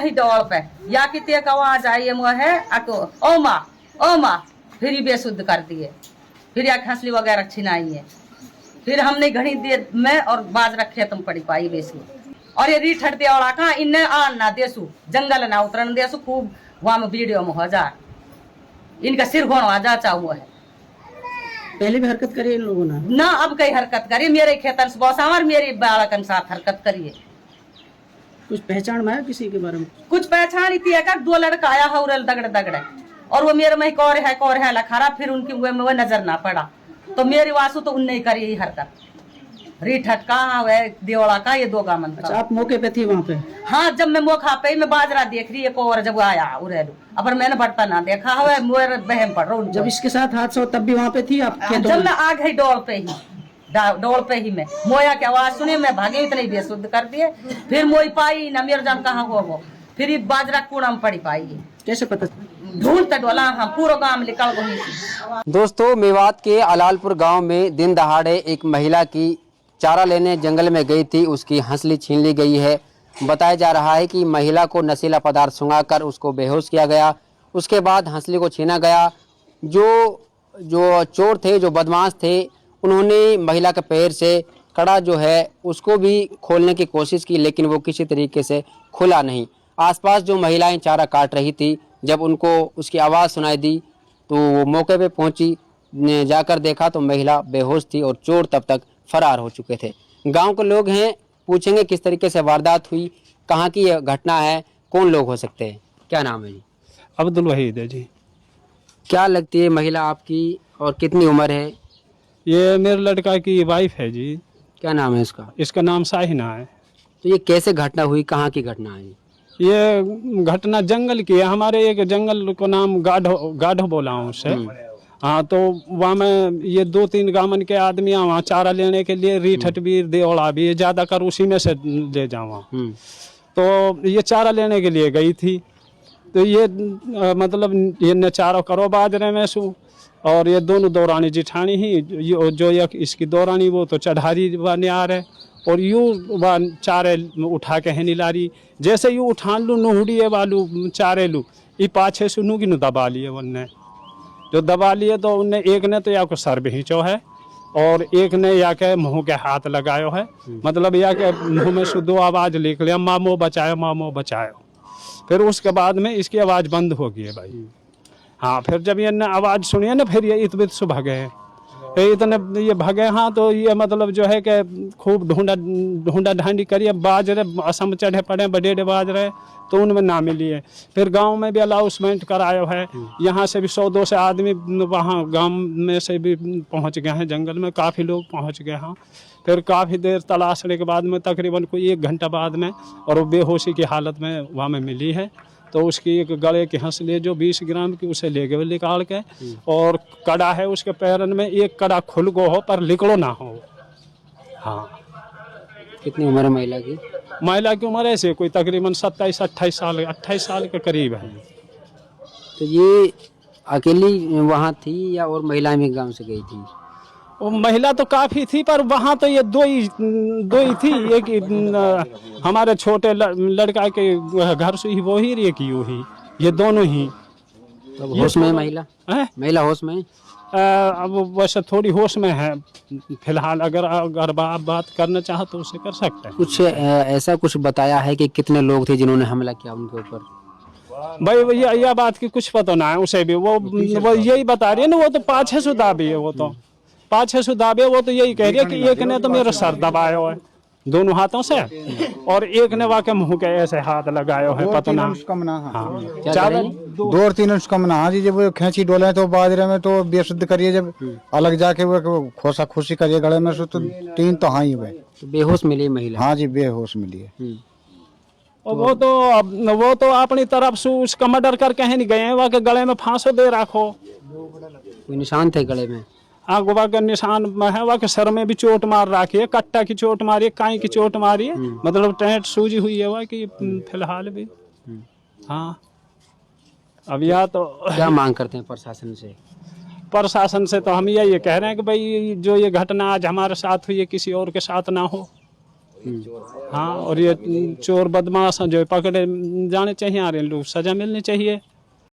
ही डोल पे या कि ते आवाज आई है ओ माँ फिर ही बेसुद्ध कर दिए, फिर या हंसली वगैरह छिनाई है, फिर हमने घड़ी देर में और बाज रखे तुम पड़ी पाई बेसु और ये रीठट देवड़ा कहा इन्हें आन ना देसु जंगल ना उतरन देसु खूब वहां में वीडियो में हो जा इनका सिर घोण आ जा चाहू है। पहले भी हरकत करी इन लोगों ने ना अब कई हरकत करी मेरे खेतन से बहुत और मेरी बालकन साथ हरकत करिए। कुछ पहचान में है किसी के बारे में? कुछ पहचान थी है दो लड़का आया है उरल दगड़ और वो मेरे में कौर है लखारा फिर उनकी वो नजर ना पड़ा तो मेरी वासु तो उनने करी यही हरकत रीठट का है देवड़ा का ये दो गामन का। अच्छा, आप मौके पे थी वहाँ पे? हाँ जब मैं मौका पे मैं बाजरा देख रही है और जब आया उरेलू अब मैंने बटता ना देखा है मोर बहम पड़ रहा जब इसके साथ हादसा तब भी वहाँ पे थी आप? जब मैं आ गई डोल पे ही मैं मोया की आवाज सुनी मैं भागे इतने बेसुद्ध कर दिए फिर मोई पाई ना मेरे जान कहाँ हुआ वो फिर बाजरा कूड़ा में पड़ी पाई। कैसे पता? ढूंढते डोला हम पूरा गांव निकल गई। दोस्तों मेवात के अलालपुर गांव में दिन दहाड़े एक महिला की चारा लेने जंगल में गई थी, उसकी हंसली छीन ली गई है। बताया जा रहा है कि महिला को नशीला पदार्थ सुंघाकर उसको बेहोश किया गया, उसके बाद हंसली को छीना गया। जो चोर थे, जो बदमाश थे, उन्होंने महिला के पैर से कड़ा जो है उसको भी खोलने की कोशिश की लेकिन वो किसी तरीके से खुला नहीं। आसपास जो महिलाएं चारा काट रही थी जब उनको उसकी आवाज़ सुनाई दी तो वो मौके पे पहुंची, जाकर देखा तो महिला बेहोश थी और चोर तब तक फरार हो चुके थे। गांव के लोग हैं, पूछेंगे किस तरीके से वारदात हुई, कहाँ की यह घटना है, कौन लोग हो सकते हैं। क्या नाम है जी? अब्दुल वहीद है जी। क्या लगती है महिला आपकी और कितनी उम्र है? ये मेरे लड़का की वाइफ है जी। क्या नाम है इसका? इसका नाम साहिना है। तो ये कैसे घटना हुई, कहाँ की घटना है? ये घटना जंगल की है, हमारे एक जंगल को नाम गाढ़ो बोला हूँ उससे। हाँ, तो वहाँ में ये 2-3 गामन के आदमी वहाँ चारा लेने के लिए रीठट भी देवड़ा भी ज्यादा कर उसी में से ले जाओ। तो ये चारा लेने के लिए गई थी तो ये मतलब ये न चारा करो बाजरे में सु और ये दोनों दौरानी जिठानी ही जो एक इसकी दौरानी वो तो चढ़ारी बने आ रहे और यूँ चारे उठा के है नीलारी जैसे यूँ उठान लू नुहड़ी वालू चारे लू ये पाछे से नू की नु दबा लिए उनने, जो दबा लिए तो उनने एक ने तो या को सर भींचो है और एक ने या के मुँह के हाथ लगायो है, मतलब या के मुँह में से 2 आवाज़ लिख लिया मामो बचायो। फिर उसके बाद में इसकी आवाज़ बंद हो गई है भाई। हाँ, फिर जब ये आवाज़ सुनिए ना फिर ये इतबित से भागे इतने ये भागे। हाँ, तो ये मतलब जो है कि खूब ढूंढा ढांडी करिए, बाज रहे असम चढ़े पड़े बड़े बाज रहे तो उनमें ना मिली है। फिर गांव में भी अलाउंसमेंट करायो है, यहाँ से भी 100-200 आदमी वहाँ गांव में से भी पहुँच गए हैं, जंगल में काफ़ी लोग पहुँच गए हैं। फिर काफ़ी देर तलाशने के बाद में तकरीबन कोई 1 घंटा बाद में और वो बेहोशी की हालत में वहाँ में मिली है। तो उसकी एक गले की हंसली जो 20 ग्राम की उसे ले गए निकाल के और कड़ा है उसके पैरन में, एक कड़ा खुल गो हो पर लिकड़ो ना हो। हाँ। कितनी उम्र है महिला की? महिला की उम्र ऐसे कोई तकरीबन 27-28 साल 28 साल के करीब है। तो ये अकेली वहाँ थी या और महिलाएं भी गांव से गई थी? वो महिला तो काफ़ी थी पर वहाँ तो ये दो ही थी। एक हमारे छोटे लड़का के घर से ही वो ही एक ही ये दोनों ही। तो होश में महिला है? महिला होश में? अब वैसे थोड़ी होश में है फिलहाल, अगर आप बात करना चाहो तो उसे कर सकते हैं। कुछ ऐसा कुछ बताया है कि कितने लोग थे जिन्होंने हमला किया उनके ऊपर? भाई यह बात की कुछ पता ना है उसे भी, वो यही बता रही है ना, वो तो पाछे से दाबी है, वो तो पाछे से दाबे, वो तो यही कह रही है कि एक ने तो मेरा सर दबाया है दोनों हाथों से और एक ने वाकई मुँह के ऐसे हाथ लगाए है, पता ना। हाँ, 2-3 इंच कम ना। हाँ जी, जब वो खेची डोले तो बाजरे में तो बेशुद्ध करिए, जब अलग जाके वो खोसा खुशी करिए गले में से तो 3 तो हाँ ही हुए। तो बेहोश मिली महिला? हाँ जी, बेहोश मिली है। और वो तो अपनी तरफ से उसका मर्डर करके नहीं गए हैं, वहाँ के गले में फांसो दे रखो। कोई निशान थे गले में? हाँ, गोवा का निशान है, वहाँ के सर में भी चोट मार रखी है, कट्टा की चोट मारी है, काई की चोट मारी है, मतलब टेंट सूजी हुई है वहाँ की फिलहाल भी। हाँ, अब यह तो क्या मांग करते हैं प्रशासन से? प्रशासन से तो हम यही कह रहे हैं कि भाई जो ये घटना आज हमारे साथ हुई है किसी और के साथ ना हो। हाँ, और ये चोर बदमाश जो है पकड़े जाने चाहिए, आ रहे लोग सजा मिलनी चाहिए।